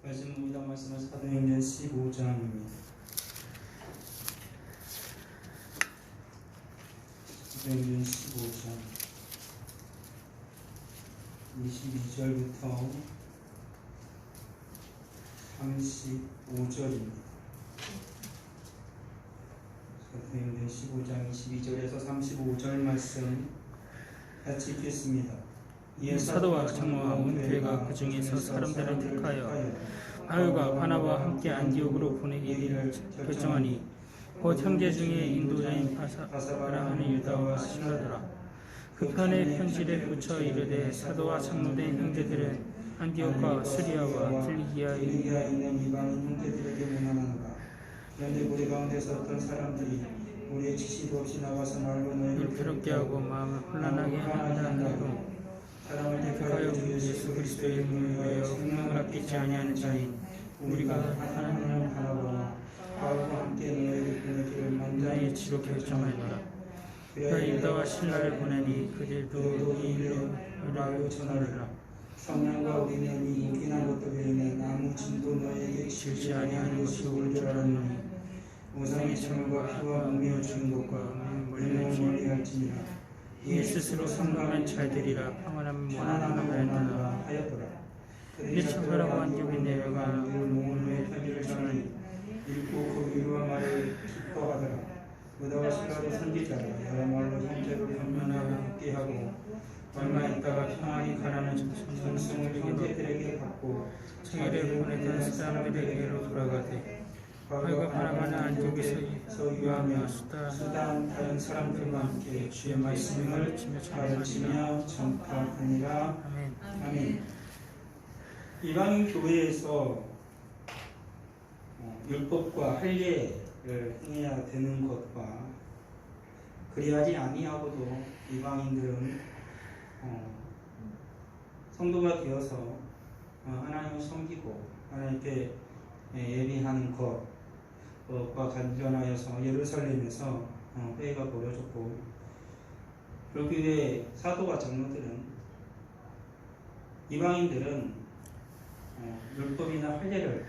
말씀입니다. 말씀은 사도행전 15장입니다. 사도행전 15장 22절부터 35절입니다. 사도행전 15장 22절에서 35절 말씀 같이 읽겠습니다. 사도와 장로와 온 교회가 그 중에서 사람들을 택하여 바울과 바나바와 함께 안디옥으로 보내기를 결정하니 곧 형제 중에 인도자인 바사바라 하는 유다와 실라더라. 그 편에 편지를 붙여 이르되 사도와 장로된 형제들은 안디옥과 수리아와 킬리기아에 있는 이방인 형제들에게 문안하노라. 그런데 우리 가운데서 어떤 사람들이 우리의 지시도 없이 나가서 말로 너희를 괴롭게 하고 마음을 혼란하게 한다고 사람을 택하여 주 예수 그리스도의 이름을 위하여 생명을 아끼지 아니하는 자인 우리가 하나님을 바라보나 바울과 함께 너희를 보내기를 만장의 지로 결정하노라. 그가 유다와 신라를 보내니 그들도 이 일을 말로 전하리라. 성령과 우리는 이 무기한 것도 외에는 아무 짐도 너희에게 지지 아니하는 것이 옳을 줄 알았노니 우상의 천물과 피와 몸이어 죽은 것과 멀리 할지니라. 이에 스스로 성공한 잘되리라. 평안함을 원하노라 하였더라. 그들이 차별하고 안디옥에 내려가 몸의 편지를 전하니 읽고 그 위로와 말을 기뻐하더라. 유다와 실라도 선지자라. 여러말로 형제로 변면하게 하고 얼마 있다가 평안히 가라는 전승을 형제들에게 받고 청일에 보냈던 사람들에게로 돌아가되 바울과 바나바는 안디옥에서 유하며 수단 다른 사람들과 함께 주의 말씀을 가르치며 전파하니라. 아멘. 아멘. 이방인 교회에서 율법과 할례를 행해야 되는 것과 그리하지 아니하고도 이방인들은 성도가 되어서 하나님을 섬기고 하나님께 예비하는 것과 관련하여서 예루살렘에서 회의가 벌어졌고 그 교회 사도와 장로들은 이방인들은 율법이나 할례를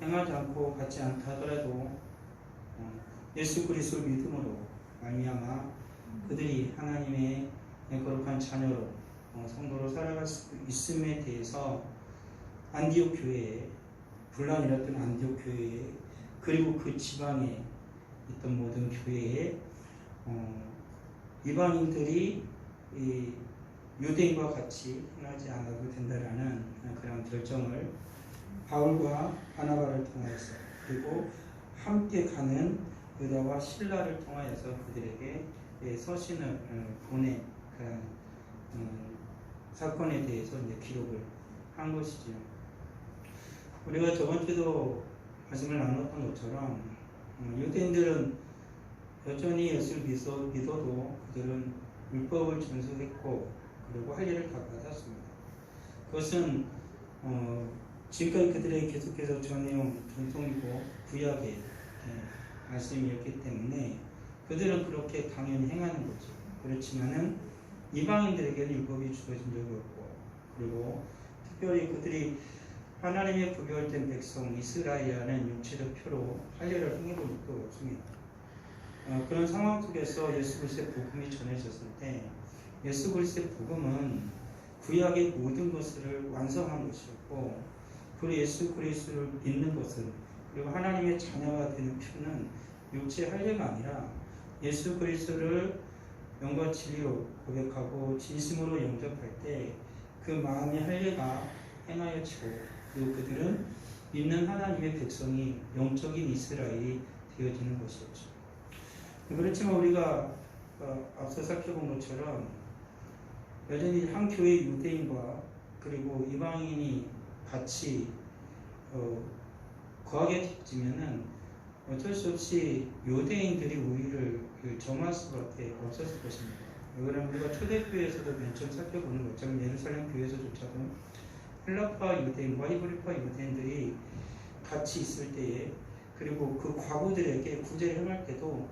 행하지 않고 받지 않다 하더라도 예수 그리스도를 믿음으로 말미암아 그들이 하나님의 거룩한 자녀로 성도로 살아갈 수 있음에 대해서 안디옥 교회에 분란이 일었던 안디옥 교회에 그리고 그 지방에 있던 모든 교회에 이방인들이 유대인과 같이 행하지 않아도 된다라는 그런 결정을 바울과 바나바를 통하여서 그리고 함께 가는 유다와 실라를 통하여서 그들에게 서신을 보내 그런 사건에 대해서 이제 기록을 한 것이죠. 우리가 저번 주도 말씀을 나눴던 것처럼 유대인들은 여전히 예수를 믿어도 그들은 율법을 준수했고 그리고 할례를 다 받았습니다. 그것은 지금까지 그들에게 계속해서 전해온 전통이고 구약의 말씀이었기 때문에 그들은 그렇게 당연히 행하는 거죠. 그렇지만은 이방인들에게는 율법이 주어진 적이 없고 그리고 특별히 그들이 하나님의 구별된 백성 이스라엘이라는 육체적 표로 할례를 행해본 적도 없습니다. 그런 상황 속에서 예수 그리스도의 복음이 전해졌을 때 예수 그리스도의 복음은 구약의 모든 것을 완성한 것이었고 그리고 예수 그리스도를 믿는 것은 그리고 하나님의 자녀가 되는 표는 육체 할례가 아니라 예수 그리스도를 영과 진리로 고백하고 진심으로 영접할 때 그 마음의 할례가 행하여지고 그리고 그들은 믿는 하나님의 백성이 영적인 이스라엘이 되어지는 것이었죠. 그렇지만 우리가 앞서 살펴본 것처럼 여전히 한 교회 유대인과 그리고 이방인이 같이 거하게 되어지면은 어쩔 수 없이 유대인들이 우위를 점할 수밖에 없었을 것입니다. 왜냐하면 우리가 초대교회에서도 맨 처음 살펴보는 것처럼 예루살렘 교회에서조차도 헬라파 유대인과 히브리파 유대인들이 같이 있을 때에 그리고 그 과부들에게 구제를 행할 때도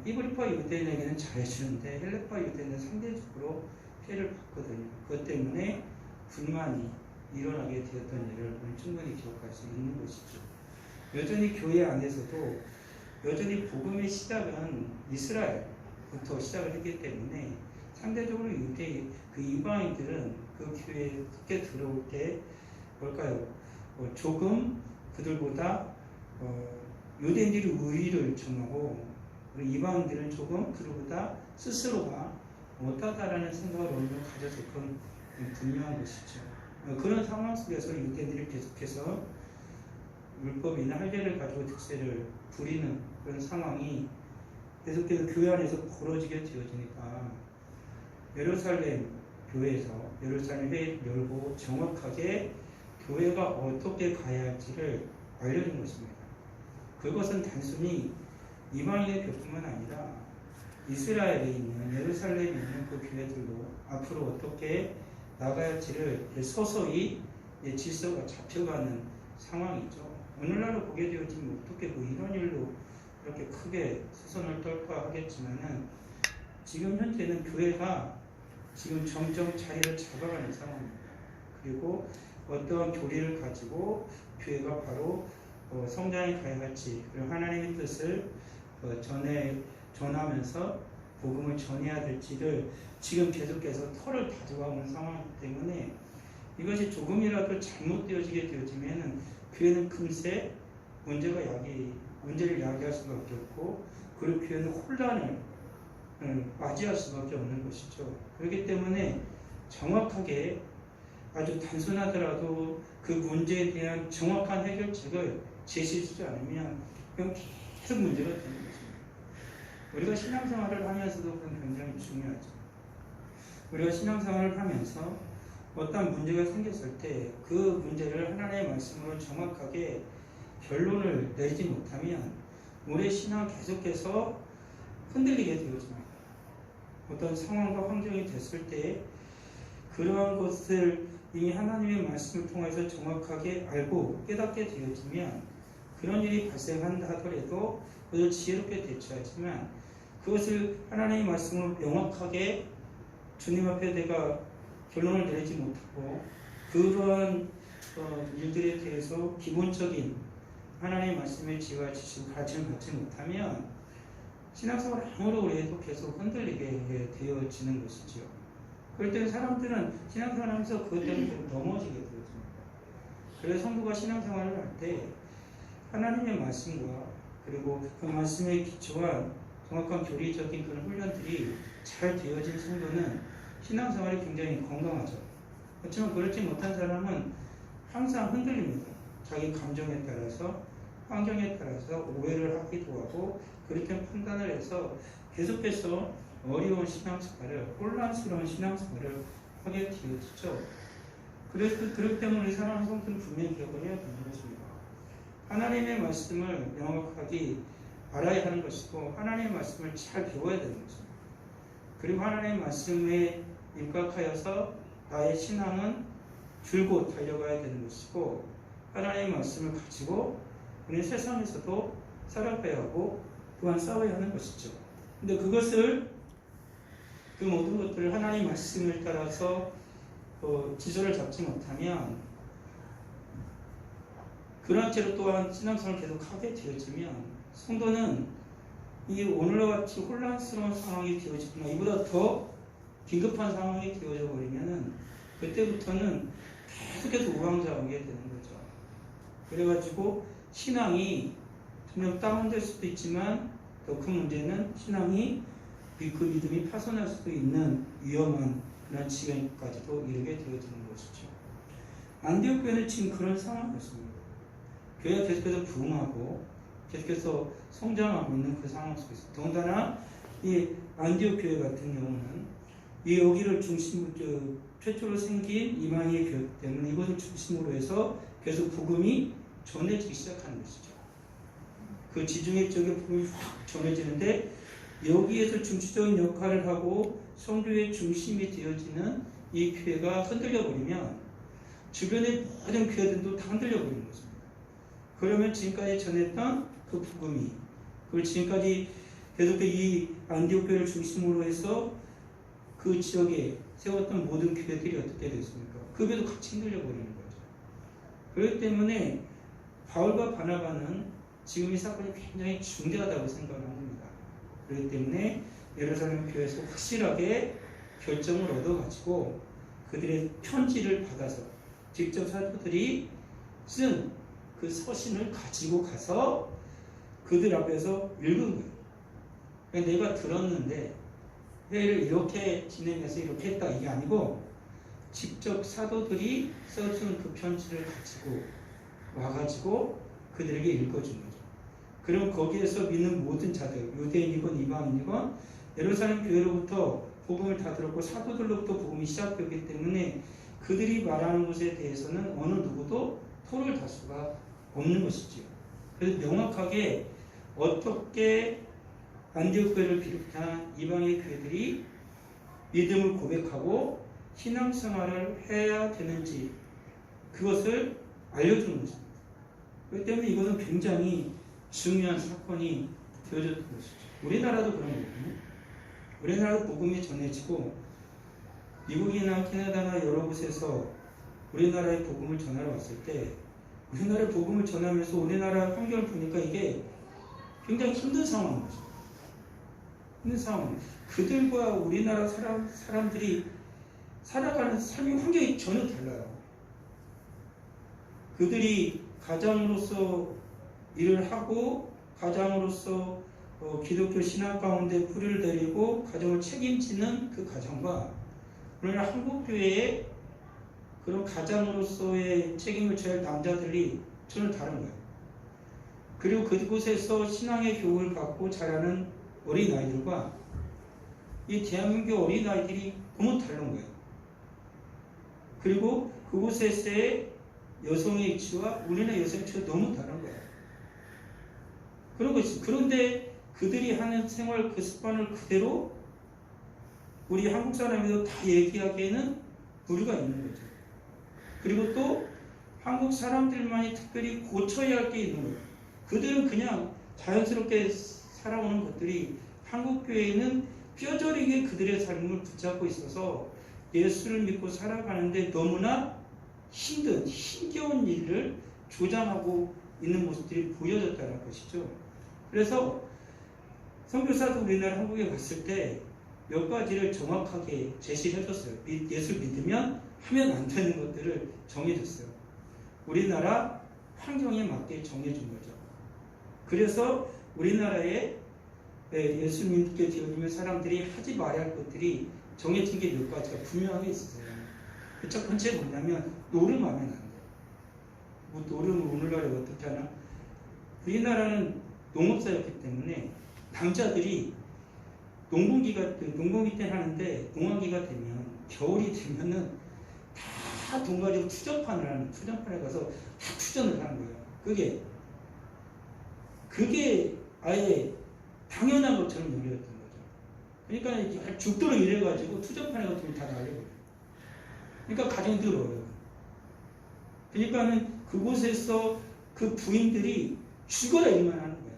히브리파 유대인에게는 잘해주는데 헬라파 유대인은 상대적으로 피해를 받거든요. 그것 때문에 불만이 일어나게 되었던 일을 우리는 충분히 기억할 수 있는 것이죠. 여전히 교회 안에서도 여전히 복음의 시작은 이스라엘부터 시작을 했기 때문에 상대적으로 유대 그 이방인들은 그 교회에 늦게 들어올 때 뭘까요? 조금 그들보다 유대인들이 우위를 점하고 이방인들은 조금 그들보다 스스로가 못하다라는 생각을 어느 정도 가졌던 분명한 것이죠. 그런 상황 속에서 유대인들이 계속해서 율법이나 할례를 가지고 득세를 부리는 그런 상황이 계속해서 교회 안에서 벌어지게 되어지니까 예루살렘 교회에서 예루살렘 회의를 열고 정확하게 교회가 어떻게 가야 할지를 알려준 것입니다. 그것은 단순히 이방인의 교뿐만 아니라 이스라엘에 있는 예루살렘에 있는 그 교회들도 앞으로 어떻게 나가야 할지를 서서히 질서가 잡혀가는 상황이죠. 오늘날로 보게 되어지면 어떻게 이런 일로 이렇게 크게 수선을 떨까 하겠지만은 지금 현재는 교회가 지금 점점 자리를 잡아가는 상황입니다. 그리고 어떠한 교리를 가지고 교회가 바로 성장해 가야 할지 그리고 하나님의 뜻을 전하면서 복음을 전해야 될지를 지금 계속해서 털을 다져가고 있는 상황이기 때문에 이것이 조금이라도 잘못되어지게 되어지면 교회는 금세 문제를 야기할 수밖에 없고 그리고 교회는 혼란을 맞이할 수밖에 없는 것이죠. 그렇기 때문에 정확하게 아주 단순하더라도 그 문제에 대한 정확한 해결책을 제시해주지 않으면 그건 계속 문제가 되는 것입니다. 우리가 신앙생활을 하면서도 그건 굉장히 중요하죠. 우리가 신앙생활을 하면서 어떤 문제가 생겼을 때 그 문제를 하나님의 말씀으로 정확하게 결론을 내지 못하면 우리의 신앙은 계속해서 흔들리게 되어집니다. 어떤 상황과 환경이 됐을 때 그러한 것을 이미 하나님의 말씀을 통해서 정확하게 알고 깨닫게 되어지면 그런 일이 발생한다 하더라도 그것을 지혜롭게 대처하지만 그것을 하나님의 말씀으로 명확하게 주님 앞에 내가 결론을 내리지 못하고 그러한 일들에 대해서 기본적인 하나님의 말씀의 지혜와 지식을 가르침을 받지 못하면 신앙생활을 아무리 오래 해도 계속 흔들리게 되어지는 것이죠. 그럴 때는 사람들은 신앙생활을 하면서 그것 때문에 넘어지게 되어집니다. 그래서 성도가 신앙생활을 할 때 하나님의 말씀과 그리고 그 말씀에 기초한 정확한 교리적인 그런 훈련들이 잘 되어진 성도는 신앙생활이 굉장히 건강하죠. 그렇지만 그렇지 못한 사람은 항상 흔들립니다. 자기 감정에 따라서 환경에 따라서 오해를 하기도 하고 그렇게 판단을 해서 계속해서 어려운 신앙생활을 혼란스러운 신앙생활을 하게 되어지죠. 그래서 그렇기 때문에 사랑하는 성도는 분명히 기억을 해야 되는 것입니다. 하나님의 말씀을 명확하게 알아야 하는 것이고 하나님의 말씀을 잘 배워야 되는 것입니다. 그리고 하나님의 말씀에 입각하여서 나의 신앙은 줄곧 달려가야 되는 것이고 하나님의 말씀을 가지고 우리 세상에서도 살아가야 하고 또한 싸워야 하는 것이죠. 근데 그것을 그 모든 것들을 하나님의 말씀을 따라서 지조를 잡지 못하면 그런 채로 또한 신앙생활을 계속 하게 되어지면 성도는 이 오늘과 같이 혼란스러운 상황이 되어지거나 이보다 더 긴급한 상황이 되어져 버리면은 그때부터는 계속해서 우왕좌왕하게 되는 거죠. 그래가지고 신앙이 분명 다운될 수도 있지만 더 큰 문제는 신앙이 그 믿음이 파손할 수도 있는 위험한 그런 지경까지도 이르게 되어지는 것이죠. 안디옥 교회는 지금 그런 상황이었습니다. 교회가 계속해서 부흥하고 계속해서 성장하고 있는 그 상황 속에서 더군다나 이 안디옥 교회 같은 경우는 이 여기를 중심으로 최초로 생긴 이방인의 교회 때문에 이것을 중심으로 해서 계속 복음이 전해지기 시작하는 것이죠. 그 지중해 쪽에 복음이 확 전해지는데 여기에서 중추적인 역할을 하고 성교의 중심이 되어지는 이 교회가 흔들려 버리면 주변의 모든 교회들도 다 흔들려 버리는 것입니다. 그러면 지금까지 전했던 그 복음이 그리고 지금까지 계속 이 안디옥 교회를 중심으로 해서 그 지역에 세웠던 모든 교회들이 어떻게 됐습니까? 그 배도 같이 흔들려 버리는 거죠. 그렇기 때문에 바울과 바나바는 지금 이 사건이 굉장히 중대하다고 생각을 합니다. 그렇기 때문에 예루살렘 교회에서 확실하게 결정을 얻어가지고 그들의 편지를 받아서 직접 사도들이 쓴 그 서신을 가지고 가서 그들 앞에서 읽은 거예요. 그러니까 내가 들었는데 회의를 이렇게 진행해서 이렇게 했다 이게 아니고 직접 사도들이 써준 그 편지를 가지고 와가지고 그들에게 읽어준 거죠. 그럼 거기에서 믿는 모든 자들, 유대인이건 이방인이건 예루살렘 교회로부터 복음을 다 들었고 사도들로부터 복음이 시작되었기 때문에 그들이 말하는 것에 대해서는 어느 누구도 토를 달 수가 없는 것이지요. 그래서 명확하게 어떻게 안디옥 교회를 비롯한 이방의 교회들이 믿음을 고백하고 신앙생활을 해야 되는지 그것을 알려주는 것입니다. 그렇기 때문에 이것은 굉장히 중요한 사건이 되어졌던 것이죠. 우리나라도 그런 거거든요. 우리나라도 복음이 전해지고 미국이나 캐나다나 여러 곳에서 우리나라의 복음을 전하러 왔을 때 우리나라의 복음을 전하면서 우리나라 환경을 보니까 이게 굉장히 힘든 상황인 거죠. 힘든 상황. 그들과 우리나라 사람들이 살아가는 삶의 환경이 전혀 달라요. 그들이 가장으로서 일을 하고 가장으로서 기독교 신앙 가운데 뿌리를 내리고 가정을 책임지는 그 가정과 우리나라 한국교회의 그런 가장으로서의 책임을 져야 할 남자들이 전혀 다른 거예요. 그리고 그곳에서 신앙의 교육을 받고 자라는 어린아이들과 이 대한민국 어린아이들이 너무 다른 거예요. 그리고 그곳에서의 여성의 위치와 우리나라 여성의 위치가 너무 다른 거예요. 그런 것이. 그런데 그들이 하는 생활 그 습관을 그대로 우리 한국 사람들도 다 얘기하기에는 무리가 있는 거죠. 그리고 또 한국 사람들만이 특별히 고쳐야 할 게 있는 거예요. 그들은 그냥 자연스럽게 살아오는 것들이 한국교회는 뼈저리게 그들의 삶을 붙잡고 있어서 예수를 믿고 살아가는데 너무나 힘겨운 일을 조장하고 있는 모습들이 보여졌다는 것이죠. 그래서 선교사도 우리나라 한국에 갔을 때 몇 가지를 정확하게 제시를 해줬어요. 예수를 믿으면 하면 안 되는 것들을 정해줬어요. 우리나라 환경에 맞게 정해준 거죠. 그래서 우리나라에 예수 믿게 되어지면 사람들이 하지 말아야 할 것들이 정해진 게 몇 가지가 분명하게 있었어요. 첫 번째 뭐냐면 노름하면 안 돼요. 뭐 노름을 오늘날에 어떻게 하나? 우리나라는 농업사였기 때문에 남자들이 농번기 때 하는데 농한기가 되면 겨울이 되면은 다 돈 가지고 투전판에 가서 다 투전을 하는 거예요. 그게 아예 당연한 것처럼 여겨졌던 거죠. 그러니까 죽도록 일해가지고 투전판에 같은 걸 다 날려버려요. 그러니까 가정이 들어요. 그러니까는 그곳에서 그 부인들이 죽어야 일만 하는 거예요.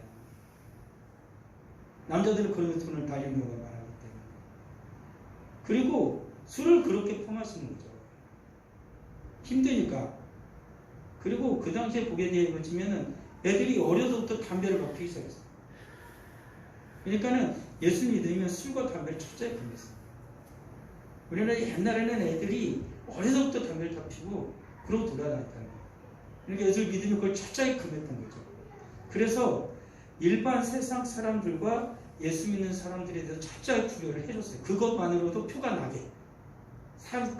남자들은 그러면서 돈을 달리는 경우가 많았기 때문에. 그리고 술을 그렇게 퍼마시는 거죠. 힘드니까. 그리고 그 당시에 보게 되면은 애들이 어려서부터 담배를 먹기 시작했어요. 그러니까는 예수 믿으면 술과 담배를 철저히 금했어요. 우리나라 옛날에는 애들이 어려서부터 담배를 다 피고 그러고 돌아다녔다는 거예요. 그러니까 예수를 믿으면 그걸 철저히 금했던 거죠. 그래서 일반 세상 사람들과 예수 믿는 사람들에 대해서 철저히 구별을 해줬어요. 그것만으로도 표가 나게.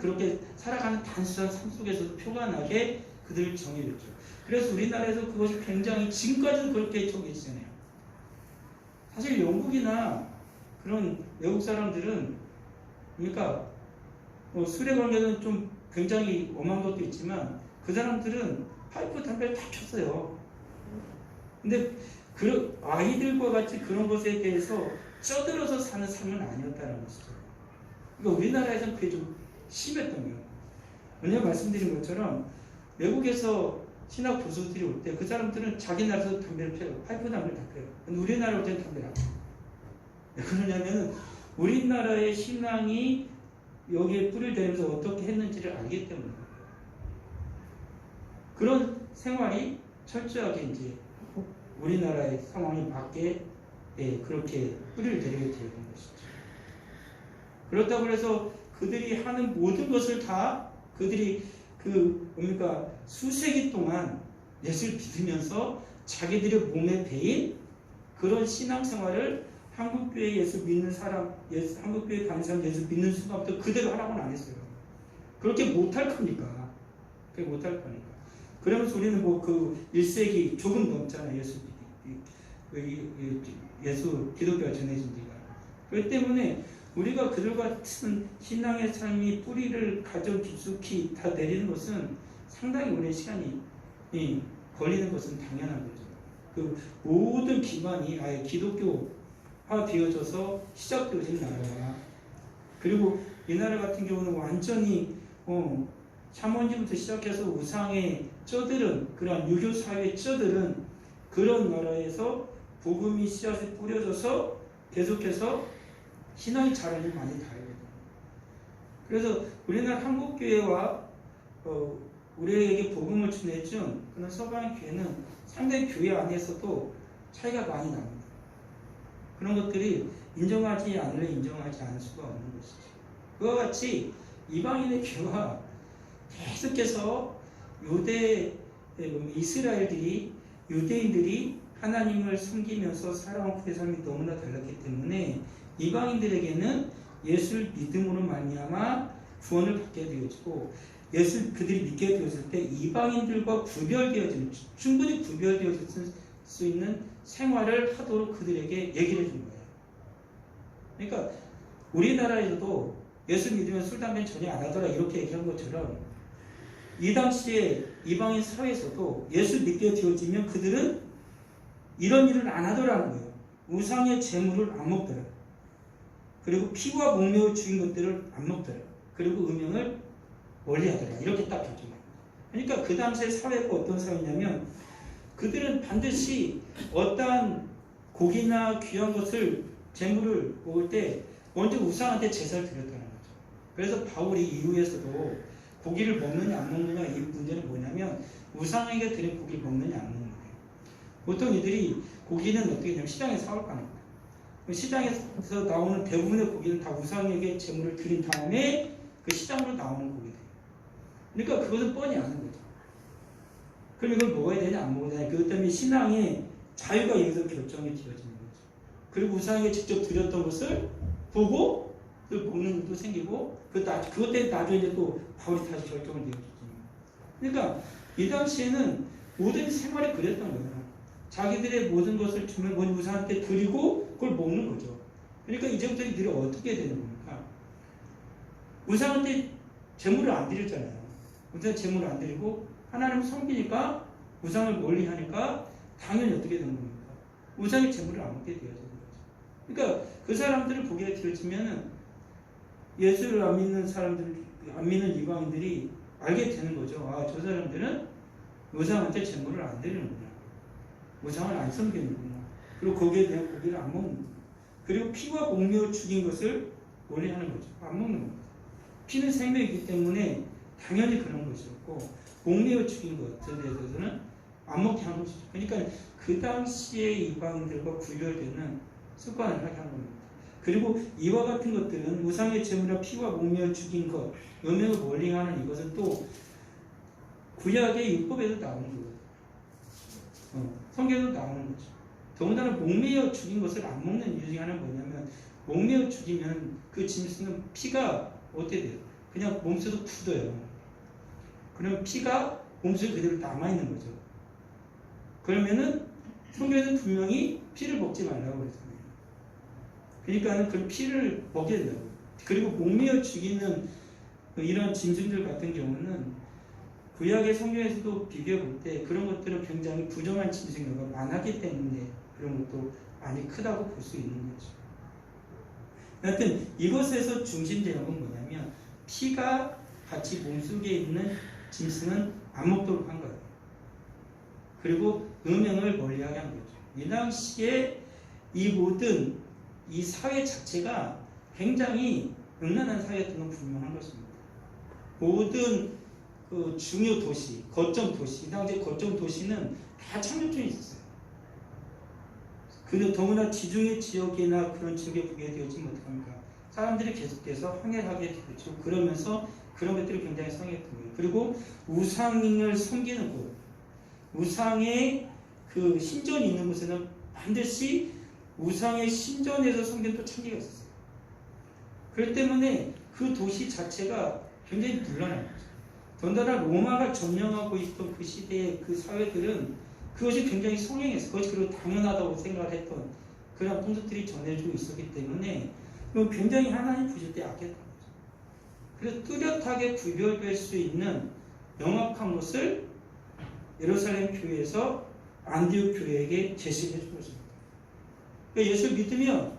그렇게 살아가는 단순한 삶 속에서도 표가 나게 그들을 정해줬죠. 그래서 우리나라에서 그것이 굉장히 지금까지도 그렇게 정해지잖아요. 사실 영국이나 그런 외국 사람들은 그러니까 술에 관계는 좀 굉장히 엄한 것도 있지만 그 사람들은 파이프 담배를 다 폈어요. 근데 아이들과 같이 그런 것에 대해서 쪄들어서 사는 삶은 아니었다는 것이죠. 그러니까 우리나라에서는 그게 좀 심했던 거예요. 왜냐하면 말씀드린 것처럼 외국에서 신학 교수들이 올 때 그 사람들은 자기 나라에서 담배를 펴요. 파이프 담배를 다 펴요. 근데 우리나라 올 때는 담배를 안 펴요. 왜 그러냐면은 우리나라의 신앙이 여기에 뿌리를 대면서 어떻게 했는지를 알기 때문에 그런 생활이 철저하게 이제 우리나라의 상황에 맞게 그렇게 뿌리를 내리게 되는 것이죠. 그렇다고 해서 그들이 하는 모든 것을 다 그들이 뭡니까 수세기 동안 예수를 믿으면서 자기들의 몸에 배인 그런 신앙생활을 한국교회 예수 믿는 사람, 한국교회 가는 사람 예수 믿는 순간부터 그대로 하라고는 안 했어요. 그렇게 못할 거니까. 그렇게 못할 거니까. 그러면서 우리는 뭐 그 1세기 조금 넘잖아요. 예수 기독교가 전해진 지가. 그렇기 때문에 우리가 그들 같은 신앙의 삶이 뿌리를 가져 깊숙이 다 내리는 것은 상당히 오랜 시간이 걸리는 것은 당연한 거죠. 그 모든 기반이 아예 기독교화 되어져서 시작되어진 나라야. 그리고 이 나라 같은 경우는 완전히 샤머니즘부터 시작해서 우상의 쩌들은 그러한 유교 사회의 쩌들은 그런 나라에서 복음이 씨앗에 뿌려져서 계속해서 신앙이 자라는 많이 다르거든요. 그래서 우리나라 한국교회와 우리에게 복음을 전해준 그런 서방교회는 상당히 교회 안에서도 차이가 많이 납니다. 그런 것들이 인정하지 않으면 인정하지 않을 수가 없는 것이죠. 그와 같이 이방인의 교회와 계속해서 이스라엘들이 유대인들이 하나님을 숨기면서 살아온 그 삶이 너무나 달랐기 때문에 이방인들에게는 예수를 믿음으로 말미암아 구원을 받게 되어지고 그들이 믿게 되었을 때 이방인들과 충분히 구별되어질 수 있는 생활을 하도록 그들에게 얘기를 해준 거예요. 그러니까 우리나라에서도 예수 믿으면 술, 담배는 전혀 안 하더라 이렇게 얘기한 것처럼 이 당시에 이방인 사회에서도 예수 믿게 되어지면 그들은 이런 일을 안 하더라는 거예요. 우상의 재물을 안 먹더라. 그리고 피와 목매어 죽인 것들을 안 먹더라. 그리고 음행을 멀리하더라. 이렇게 딱 결정합니다. 그러니까 그 당시의 사회가 어떤 사회냐면 그들은 반드시 어떠한 고기나 귀한 것을 재물을 먹을 때 먼저 우상한테 제사를 드렸다는 거죠. 그래서 바울이 이후에서도 고기를 먹느냐 안 먹느냐 이 문제는 뭐냐면 우상에게 드린 고기를 먹느냐 안 먹느냐. 보통 이들이 고기는 어떻게 되냐면 시장에서 사올 거 아닙니까? 시장에서 나오는 대부분의 고기는 다 우상에게 제물을 드린 다음에 그 시장으로 나오는 고기들. 그러니까 그것은 뻔히 아는 거죠. 그럼 이걸 먹어야 되냐 안 먹어야 되냐. 그것 때문에 신앙의 자유가 여기서 결정이 되어지는 거죠. 그리고 우상에게 직접 드렸던 것을 보고 또 먹는 것도 생기고 그것 때문에 나중에 이제 또 바울이 다시 결정을 내어주죠. 그러니까 이 당시에는 모든 생활이 그랬던 거예요. 자기들의 모든 것을 주면 우상한테 드리고 그걸 먹는 거죠. 그러니까 이제부터 이들이 어떻게 되는 겁니까? 우상한테 제물을 안 드렸잖아요. 우상 제물을 안 드리고 하나님을 섬기니까 우상을 멀리 하니까 당연히 어떻게 되는 겁니까? 우상의 제물을 안 먹게 되어지는 거죠. 그러니까 그 사람들을 보게 되어지면은 예수를 안 믿는 사람들, 안 믿는 이방인들이 알게 되는 거죠. 아, 저 사람들은 우상한테 제물을 안 드리는구나. 우상을 안 섬기는구나. 그리고 거기에 대한 고기를 안 먹는구나. 그리고 피와 목매어 죽인 것을 원래 하는 거죠. 안 먹는 겁니다. 피는 생명이기 때문에 당연히 그런 것이었고 목매어 죽인 것에 대해서는 안 먹게 하는 것이죠. 그러니까 그 당시에 이방인들과 구별되는 습관을 하게 하는 겁니다. 그리고 이와 같은 것들은 우상의 제물과 피와 목매어 죽인 것, 음행을 멀리하는 이것은 또 구약의 율법에도 나오는 거거든요. 성경에도 나오는 거죠. 더군다나 목매어 죽인 것을 안 먹는 이유 중에 하나는 뭐냐면 목매어 죽이면 그 짐승은 피가 어떻게 돼요? 그냥 몸속에 굳어요. 그럼 피가 몸속에 그대로 남아있는 거죠. 그러면은 성경에는 분명히 피를 먹지 말라고 그랬잖아요. 그러니까 그 피를 먹게 된다고. 그리고 목매어 죽이는 이런 짐승들 같은 경우는 구약의 성경에서도 비교해 볼 때 그런 것들은 굉장히 부정한 짐승들과 많았기 때문에 그런 것도 많이 크다고 볼 수 있는 거죠. 하여튼 이것에서 중심되는 건 뭐냐면 피가 같이 몸속에 있는 짐승은 안 먹도록 한 거예요. 그리고 음행을 멀리하게 한 거죠. 이 당시에 이 모든 이 사회 자체가 굉장히 음란한 사회였던 건 분명한 것입니다. 모든 그 중요 도시, 거점 도시, 이 당시 거점 도시는 다 착륙점이 있었어요. 근데 더구나 지중해 지역이나 그런 지역에 보게 되어지면 어떡합니까? 사람들이 계속해서 항해하게 되죠. 그러면서 그런 것들이 굉장히 상했던 거예요. 그리고 우상을 섬기는 곳, 우상의 그 신전이 있는 곳에는 반드시 우상의 신전에서 섬기는 또 창기가 있었어요. 그렇기 때문에 그 도시 자체가 굉장히 문란한 거죠. 더군다나 로마가 점령하고 있던 그 시대의 그 사회들은 그것이 굉장히 성행했어요. 그것이 그리고 당연하다고 생각을 했던 그런 풍습들이 전해지고 있었기 때문에 굉장히 하나님 보실 때 악했던 거죠. 그래서 뚜렷하게 구별될 수 있는 명확한 것을 예루살렘 교회에서 안디옥 교회에게 제시해 준 것입니다. 그러니까 예수를 믿으면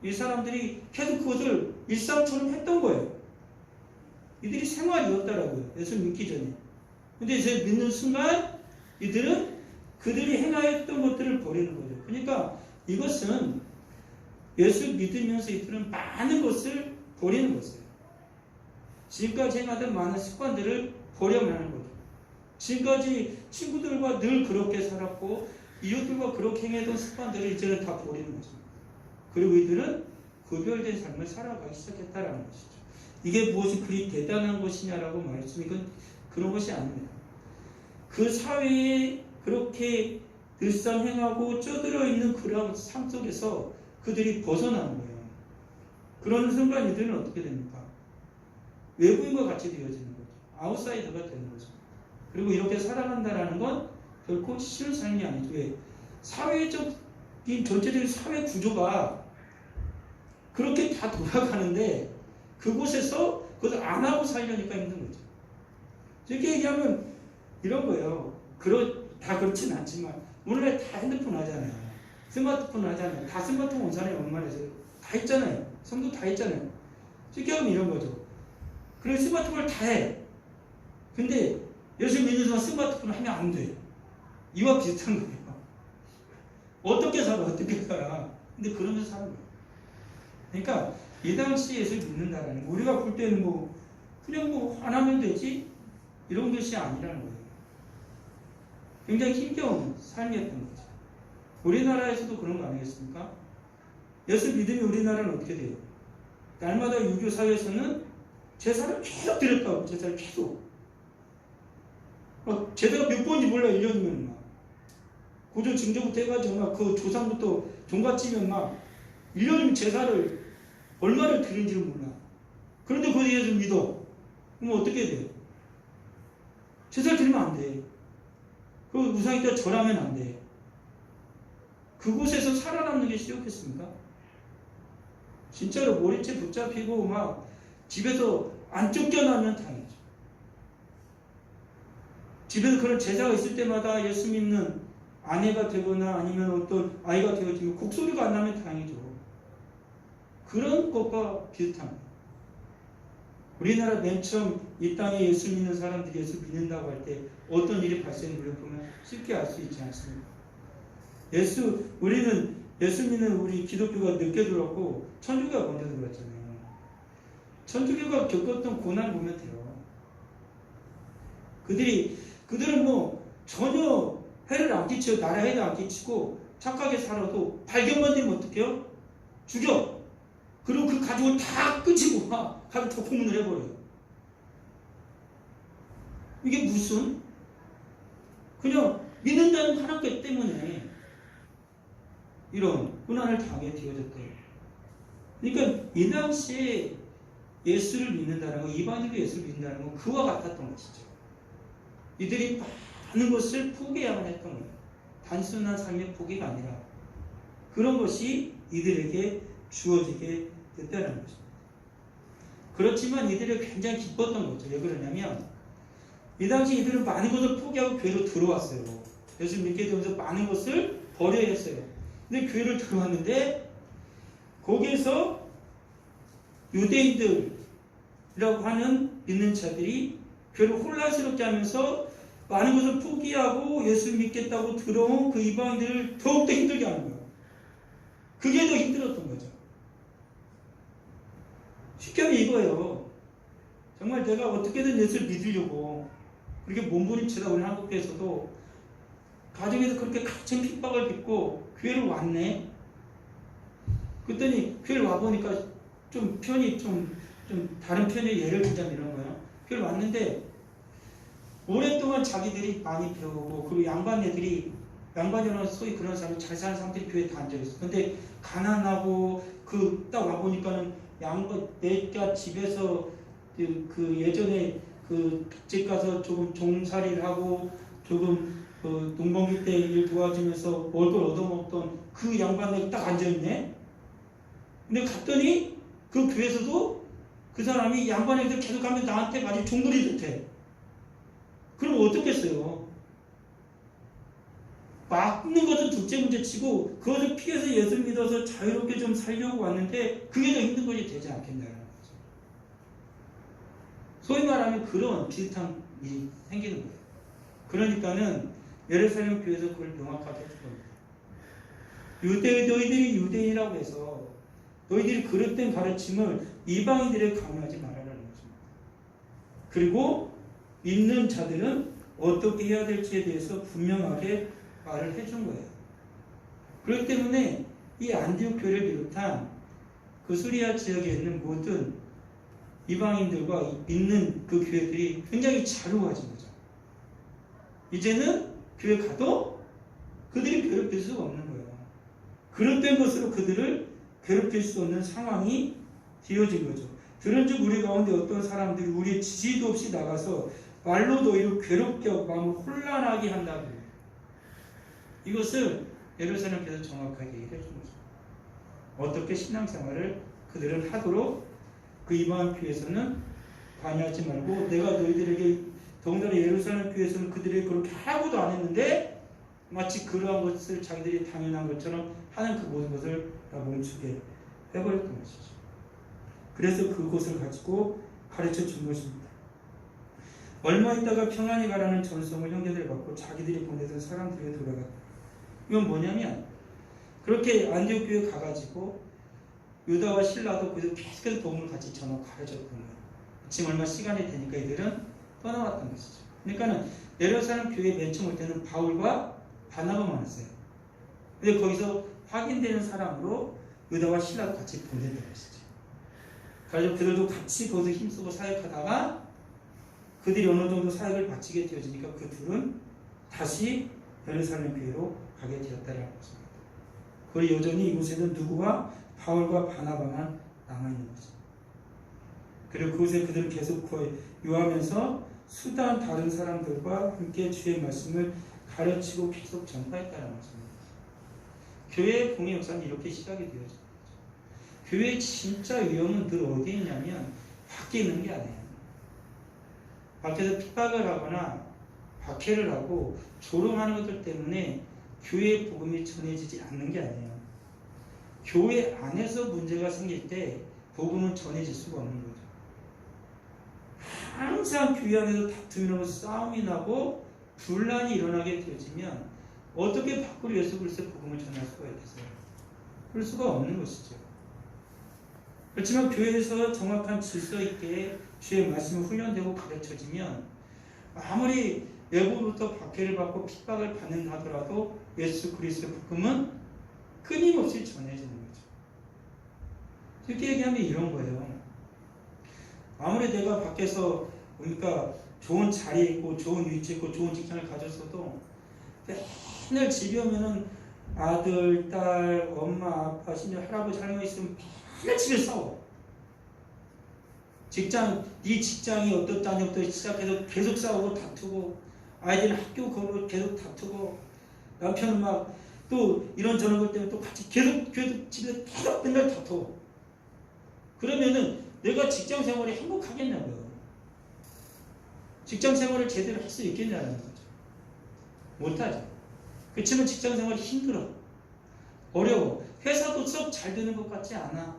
이 사람들이 계속 그것을 일상처럼 했던 거예요. 이들이 생활이었다라고요. 예수를 믿기 전에. 근데 이제 믿는 순간 이들은 그들이 행하였던 것들을 버리는 거죠. 그러니까 이것은 예수를 믿으면서 이들은 많은 것을 버리는 것이에요. 지금까지 행하던 많은 습관들을 버려야 하는 거죠. 지금까지 친구들과 늘 그렇게 살았고 이웃들과 그렇게 행하던 습관들을 이제는 다 버리는 거죠. 그리고 이들은 구별된 삶을 살아가기 시작했다라는 것이죠. 이게 무엇이 그리 대단한 것이냐라고 말했으면 이건 그런 것이 아닙니다. 그 사회에 그렇게 늘상 행하고 쪄들어 있는 그런 삶 속에서 그들이 벗어나는 거예요. 그런 순간 이들은 어떻게 됩니까? 외부인과 같이 되어지는 거죠. 아웃사이더가 되는 거죠. 그리고 이렇게 살아간다라는 건 결코 쉬운 삶이 아니죠. 왜? 사회적인 전체적인 사회 구조가 그렇게 다 돌아가는데 그곳에서 그것을 안 하고 살려니까 힘든 거죠. 이렇게 얘기하면 이런 거예요. 다 그렇진 않지만 오늘날 다 핸드폰 하잖아요. 스마트폰 하잖아요. 다 스마트폰 온 사람이 얼마나 있어요? 다 있잖아요. 성도 다 있잖아요. 쉽게 하면 이런 거죠. 그리고 스마트폰을 다 해. 근데 예수 믿는 사람 스마트폰을 하면 안 돼. 이와 비슷한 거예요. 어떻게 살아? 근데 그러면서 사는 거예요. 그러니까 이 당시 예수를 믿는다라는 거, 우리가 볼 때는 그냥 안 하면 되지? 이런 것이 아니라는 거예요. 굉장히 힘겨운 삶이었던 거죠. 우리나라에서도 그런 거 아니겠습니까? 예수 믿으면 우리나라는 어떻게 돼요? 날마다 유교 사회에서는 제사를 계속 드렸다고, 제사를 계속. 제사가 몇 번인지 몰라, 1년이면 막. 고조 증조부터 해가지고 막 그 조상부터 종갓지면 막 1년이면 제사를 얼마를 드린지를 몰라. 그런데 그 예수 믿어. 그럼 어떻게 돼요? 제사를 드리면 안 돼. 그 우상에다 절하면 안 돼. 그곳에서 살아남는 게 쉬웠겠습니까? 진짜로 머리채 붙잡히고 막 집에서 안 쫓겨나면 다행이죠. 집에서 그런 제사가 있을 때마다 예수 믿는 아내가 되거나 아니면 어떤 아이가 되어지면 곡소리가 안 나면 다행이죠. 그런 것과 비슷한 거예요. 우리나라 맨 처음 이 땅에 예수 믿는 사람들이 예수 믿는다고 할 때 어떤 일이 발생을 보면 쉽게 알 수 있지 않습니까? 우리는 예수 믿는 우리 기독교가 늦게 들었고 천주교가 먼저 들었잖아요. 천주교가 겪었던 고난 보면 돼요. 그들은 전혀 해를 안 끼치고 나라 해를 안 끼치고 착하게 살아도 발견만 되면 어떡해요? 죽여. 그리고 그 가족을 다 끄집고 가서 다 고문을 해버려요. 이게 무슨? 그냥 믿는다는 하나님 때문에 이런 고난을 당하게 되어졌대요. 그러니까 이 당시에 예수를 믿는다는 거, 이방인도 예수를 믿는다는 건 그와 같았던 것이죠. 이들이 많은 것을 포기해야만 했던 거예요. 단순한 삶의 포기가 아니라 그런 것이 이들에게 주어지게 됐다는 것입니다. 그렇지만 이들이 굉장히 기뻤던 거죠. 왜 그러냐면 이 당시 이들은 많은 것을 포기하고 교회로 들어왔어요. 예수 믿게 되면서 많은 것을 버려야 했어요. 근데 교회를 들어왔는데 거기에서 유대인들이라고 하는 믿는 자들이 교회를 혼란스럽게 하면서 많은 것을 포기하고 예수 믿겠다고 들어온 그 이방인들을 더욱더 힘들게 하는 거예요. 그게 더 힘들었던 거죠. 쉽게 하면 이거예요. 정말 내가 어떻게든 예수를 믿으려고 그렇게 몸부림치다 우리 한국교회에서도 가정에서 그렇게 가진 핍박을 딛고 교회를 왔네. 그랬더니 교회를 와보니까 좀 편이 좀 다른 편의 예를 들자면 이런 거예요. 교회를 왔는데 오랫동안 자기들이 많이 배우고 그리고 양반이라는 소위 그런 사람이 잘 사는 사람들이 교회에 다 앉아있어. 근데 가난하고 그 딱 와보니까는 내가 집에서 그 예전에 그 집 가서 조금 종살이를 하고 조금 그 농번기 때 일 도와주면서 먹을 걸 얻어먹던 그 양반이 딱 앉아있네. 근데 갔더니 그 교회에서도 그 사람이 양반에게 계속 하면 나한테 마치 종들이 듯해. 그럼 어떻겠어요? 막는 것은 둘째 문제 치고 그것을 피해서 예수를 믿어서 자유롭게 좀 살려고 왔는데 그게 더 힘든 것이 되지 않겠냐는 거죠. 소위 말하면 그런 비슷한 일이 생기는 거예요. 그러니까는 예루살렘 교회에서 그걸 명확하게 해준 겁니다. 너희들이 유대인이라고 해서 너희들이 그릇된 가르침을 이방인들에게 강요하지 말아라는 것입니다. 그리고 믿는 자들은 어떻게 해야 될지에 대해서 분명하게 말을 해준 거예요. 그렇기 때문에 이 안디옥 교회를 비롯한 그 수리아 지역에 있는 모든 이방인들과 믿는 그 교회들이 굉장히 자루가진 거죠. 이제는 교회 가도 그들이 괴롭힐 수가 없는 거예요. 그릇된 것으로 그들을 괴롭힐 수 없는 상황이 되어진 거죠. 들은즉 우리 가운데 어떤 사람들이 우리의 지지도 없이 나가서 말로 너희를 괴롭게 하고 마음을 혼란하게 한다고. 이것을 예루살렘에서 정확하게 얘기해 준 거죠. 어떻게 신앙생활을 그들은 하도록 그 이방인 교회에서는 관여하지 말고 내가 너희들에게 더군다나 예루살렘 교회에서는 그들이 그렇게 하고도 안 했는데 마치 그러한 것을 자기들이 당연한 것처럼 하는 그 모든 것을 다 멈추게 해버렸던 것이죠. 그래서 그것을 가지고 가르쳐 준 것입니다. 얼마 있다가 평안히 가라는 전송을 형제들이 받고 자기들이 보내던 사람들에게 돌아갔다. 이건 뭐냐면 그렇게 안디옥 교회에 가가지고 유다와 실라도 거기서 계속해서 복음을 같이 전하고 가르쳤던 거예요. 지금 얼마 시간이 되니까 이들은 떠나왔던 것이죠. 그러니까는 예루살렘 교회에 맨 처음 올 때는 바울과 바나바만 왔어요. 근데 거기서 확인되는 사람으로 유다와 실라도 같이 보냈던 것이죠. 그래서 그들도 같이 거기서 힘쓰고 사역하다가 그들이 어느 정도 사역을 마치게 되어지니까 그 둘은 다시 예루살렘 교회로 가게 되었다라는 것입니다. 그리고 여전히 이곳에는 누구와 바울과 바나바만 남아있는 거죠. 그리고 그곳에 그들은 계속 유하면서 수단 다른 사람들과 함께 주의 말씀을 가르치고 계속 전파했다는 것입니다. 교회의 공의 역사는 이렇게 시작이 되어진 거죠. 교회의 진짜 위험은 늘 어디에 있냐면 밖에 있는 게 아니에요. 밖에서 핍박을 하거나 박해를 하고 조롱하는 것들 때문에 교회의 복음이 전해지지 않는 게 아니에요. 교회 안에서 문제가 생길 때 복음은 전해질 수가 없는 거죠. 항상 교회 안에서 다툼이 나고 싸움이 나고 분란이 일어나게 되어지면 어떻게 밖으로 예수 그리스도의 복음을 전할 수가 있겠어요? 그럴 수가 없는 것이죠. 그렇지만 교회에서 정확한 질서 있게 주의 말씀이 훈련되고 가르쳐지면 아무리 외부로부터 박해를 받고 핍박을 받는 하더라도 예수 그리스도의 복음은 끊임없이 전해지는 거죠. 쉽게 얘기하면 이런 거예요. 아무리 내가 밖에서 그러니까 좋은 자리에 있고 좋은 위치에 있고 좋은 직장을 가졌어도 맨날 집에 오면은 아들, 딸, 엄마, 아빠, 심지어 할아버지, 할머니 있으면 맨날 집에 싸워. 네 직장이 어떻다냐부터 시작해서 계속 싸우고 다투고 아이들 학교 가고 계속 다투고 남편은 막 또 이런저런 것 때문에 또 같이 계속 집에 계속 맨날 다투. 그러면은 내가 직장 생활이 행복하겠냐고요. 직장 생활을 제대로 할 수 있겠냐는 거죠. 못하죠. 그렇지만 직장 생활이 힘들어. 어려워. 회사도 썩 잘 되는 것 같지 않아.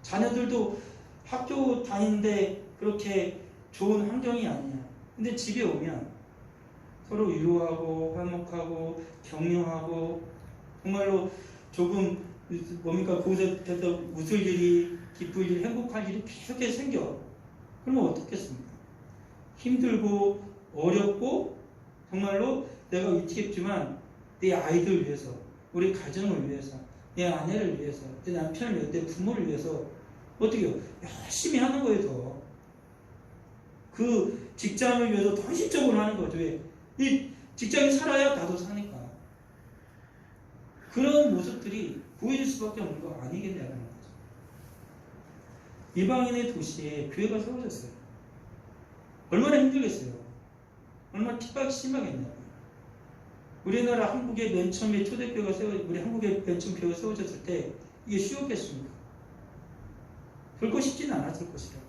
자녀들도 학교 다니는데 그렇게 좋은 환경이 아니야. 근데 집에 오면 서로 위로하고 화목하고 격려하고 정말로 조금 뭡니까 그곳에서 웃을 일이 기쁠 일이 행복할 일이 계속해서 생겨. 그러면 어떻겠습니까? 힘들고 어렵고 정말로 내가 위태롭지만 내 아이들 위해서, 우리 가정을 위해서, 내 아내를 위해서, 내 남편을 위해서, 내 부모를 위해서 어떻게 해요? 열심히 하는 거예요. 더. 그 직장을 위해서 더 헌신적으로 하는 거죠. 왜? 이 직장이 살아야 나도 사니까. 그런 모습들이 보여줄 수밖에 없는 거 아니겠냐는 거죠. 이방인의 도시에 교회가 세워졌어요. 얼마나 힘들겠어요. 얼마나 핍박이 심하겠냐고요. 우리나라 한국에 맨 처음에 초대교회가 우리 한국에 맨 처음 교회가 세워졌을 때 이게 쉬웠겠습니까? 결코 쉽지는 않았을 것이다.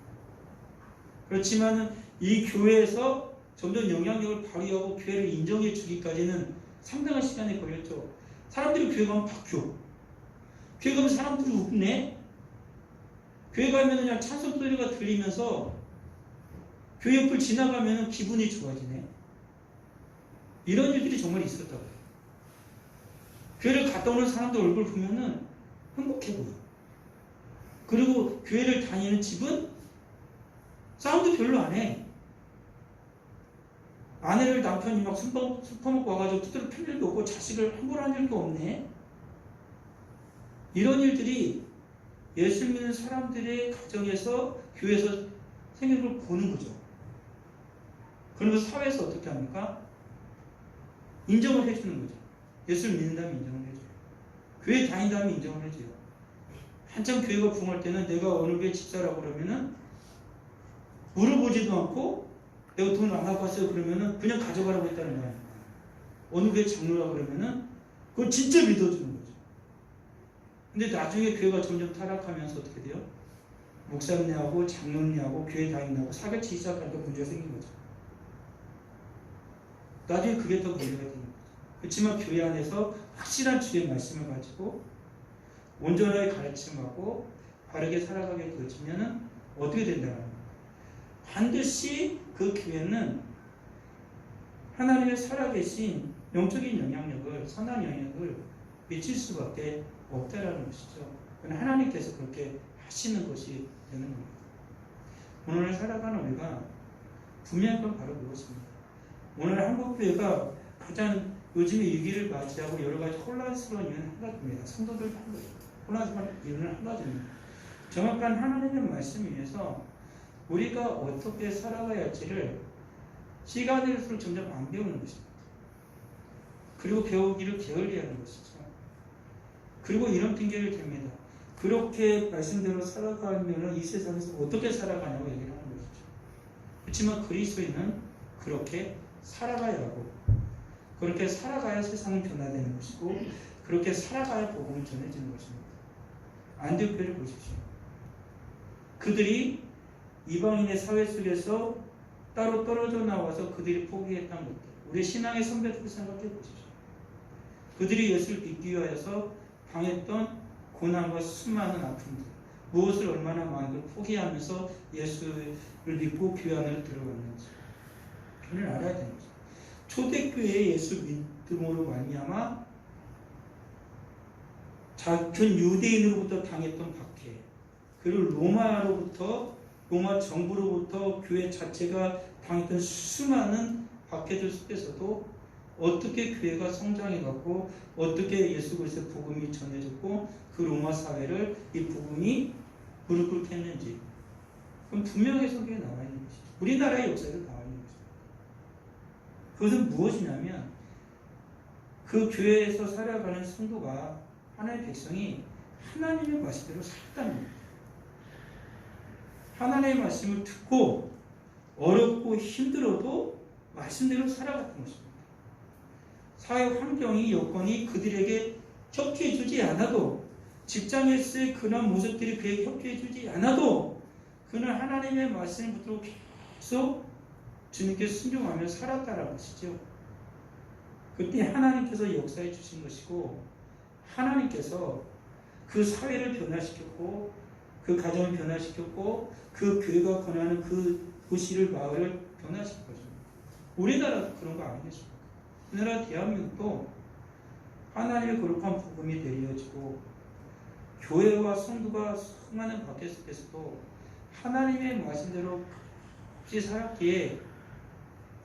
그렇지만은 이 교회에서 점점 영향력을 발휘하고 교회를 인정해 주기까지는 상당한 시간이 걸렸죠. 사람들이 교회 가면 바뀌어. 교회 가면 사람들이 웃네. 교회 가면 그냥 찬송 소리가 들리면서 교회 옆을 지나가면 기분이 좋아지네. 이런 일들이 정말 있었다고요. 교회를 갔다 오는 사람들 얼굴 보면은 행복해 보여. 그리고 교회를 다니는 집은 싸움도 별로 안 해. 아내를 남편이 막 술 퍼먹고 와가지고 두드려 팰 일도 없고 자식을 함부로 한 일도 없네. 이런 일들이 예수 믿는 사람들의 가정에서 교회에서 생기는 걸 보는 거죠. 그러면서 사회에서 어떻게 합니까? 인정을 해주는 거죠. 예수를 믿는다면 인정을 해줘요. 교회 다닌다면 인정을 해줘요. 한참 교회가 부흥할 때는 내가 어느 교회 집사라고 그러면은 물어보지도 않고 내가 돈 안 갖고 왔어요 그러면은 그냥 가져가라고 했다는 거예요. 어느 교회 장로라고 그러면은 그걸 진짜 믿어주는 거죠. 근데 나중에 교회가 점점 타락하면서 어떻게 돼요? 목사님하고 장로님하고 교회 다닌다고 사기치기 시작하니까 문제가 생긴 거죠. 나중에 그게 더 문제가 되는 거죠. 그렇지만 교회 안에서 확실한 주의 말씀을 가지고 온전하게 가르침하고 바르게 살아가게 되어지면은 어떻게 된다는 거예요? 반드시 그 교회는 하나님의 살아계신 영적인 영향력을, 선한 영향력을 미칠 수밖에 없다라는 것이죠. 하나님께서 그렇게 하시는 것이 되는 겁니다. 오늘 살아가는 우리가 분명한 건 바로 그것입니다. 오늘 한국교회가 가장 요즘에 위기를 맞이하고 여러 가지 혼란스러운 이유는 한 가지입니다. 성도들 혼란스러운 이유는 한 가지입니다. 정확한 하나님의 말씀 위에서 우리가 어떻게 살아가야 할지를 시간이 갈수록 점점 안 배우는 것입니다. 그리고 배우기를 게을리하는 것이죠. 그리고 이런 핑계를 댑니다. 그렇게 말씀대로 살아가면 이 세상에서 어떻게 살아가냐고 얘기를 하는 것이죠. 그렇지만 그리스도인은 그렇게 살아가야 하고 그렇게 살아가야 세상은 변화되는 것이고 그렇게 살아가야 복음이 전해지는 것입니다. 안디옥교회를 보십시오. 그들이 이방인의 사회 속에서 따로 떨어져 나와서 그들이 포기했던 것들, 우리 신앙의 선배들 생각해 보십시오. 그들이 예수를 믿기 위하여서 당했던 고난과 수많은 아픔들, 무엇을 얼마나 많이 포기하면서 예수를 믿고 교회 안으로 들어갔는지 그걸 알아야 되는 거죠. 초대교회의 예수 믿음으로 말미암아 작은 유대인으로부터 당했던 박해, 그리고 로마 정부로부터 교회 자체가 당했던 수많은 박해들 속에서도 어떻게 교회가 성장해갔고 어떻게 예수 그리스도의 복음이 전해졌고 그 로마 사회를 이 복음이 무릎 꿇게 했는지 그건 분명히 성경에 나와 있는 것이죠. 우리나라의 역사에도 나와 있는 것입니다. 그것은 무엇이냐면 그 교회에서 살아가는 성도가 하나님의 백성이 하나님의 말씀대로 살았다는 겁니다. 하나님의 말씀을 듣고 어렵고 힘들어도 말씀대로 살아갔던 것입니다. 사회 환경이 여건이 그들에게 협조해주지 않아도 직장에서의 그런 모습들이 그에게 협조해주지 않아도 그는 하나님의 말씀을 붙들고 계속 주님께 순종하며 살았다라는 것이죠. 그때 하나님께서 역사해 주신 것이고 하나님께서 그 사회를 변화시켰고 그 가정을 변화시켰고 그 교회가 권하는 그 도시를 마을을 변화시킨 거죠. 우리나라도 그런 거 아니겠습니까? 우리나라 대한민국도 하나님의 거룩한 복음이 내려지고 교회와 성도가 수많은 박해 속에서도 하나님의 말씀대로 없이 살았기에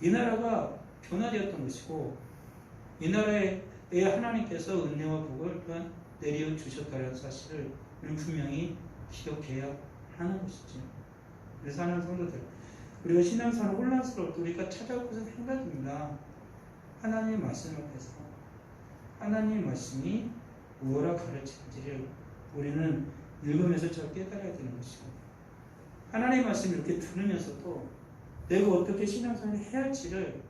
이 나라가 변화되었던 것이고 이 나라에 하나님께서 은혜와 복을 또한 내려주셨다는 사실을 우리는 분명히 기억해야 하는 것이죠. 그래서 하는 성도들, 우리가 신앙생활 혼란스러울 때 우리가 찾아올 것은 한 가지입니다. 하나님의 말씀 앞에서 하나님의 말씀이 무엇라 가르치는지를 우리는 읽으면서 잘 깨달아야 되는 것이고, 하나님의 말씀을 이렇게 들으면서도 내가 어떻게 신앙생활을 해야 할지를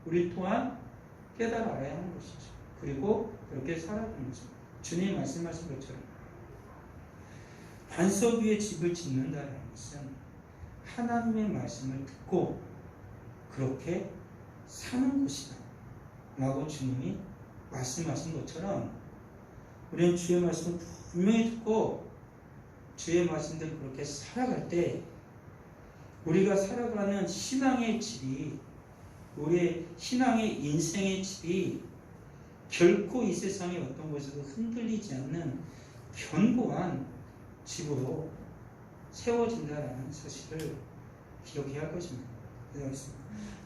우리 또한 깨달아 알아야 하는 것이죠. 그리고 그렇게 살아가는 거죠. 주님이 말씀하신 것처럼 반석 위에 집을 짓는다는 것은 하나님의 말씀을 듣고 그렇게 사는 것이다 라고 주님이 말씀하신 것처럼 우리는 주의 말씀을 분명히 듣고 주의 말씀대로 그렇게 살아갈 때 우리가 살아가는 신앙의 질이, 우리의 신앙의 인생의 질이 결코 이 세상의 어떤 곳에도 흔들리지 않는 견고한 집으로 세워진다는 사실을 기억해야 할 것입니다.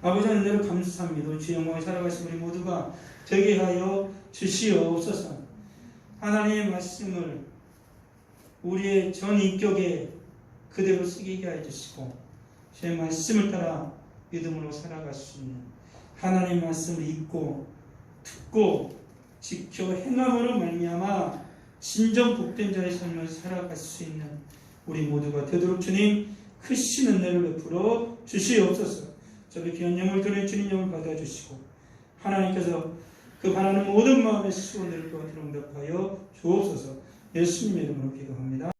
아버지 하나님을 감사합니다. 주의 영광에 살아가신 우리 모두가 되게 하여 주시옵소서. 하나님의 말씀을 우리의 전 인격에 그대로 새기게 해 주시고 주의 말씀을 따라 믿음으로 살아갈 수 있는, 하나님의 말씀을 읽고 듣고 지켜 행함으로 말미암아 진정 복된 자의 삶을 살아갈 수 있는 우리 모두가 되도록 주님 크신 은혜를 베풀어 주시옵소서. 저희 귀한 영을 드린 주님 영을 받아주시고 하나님께서 그 바라는 모든 마음의 수원을 도와주려 응답하여 주옵소서. 예수님의 이름으로 기도합니다.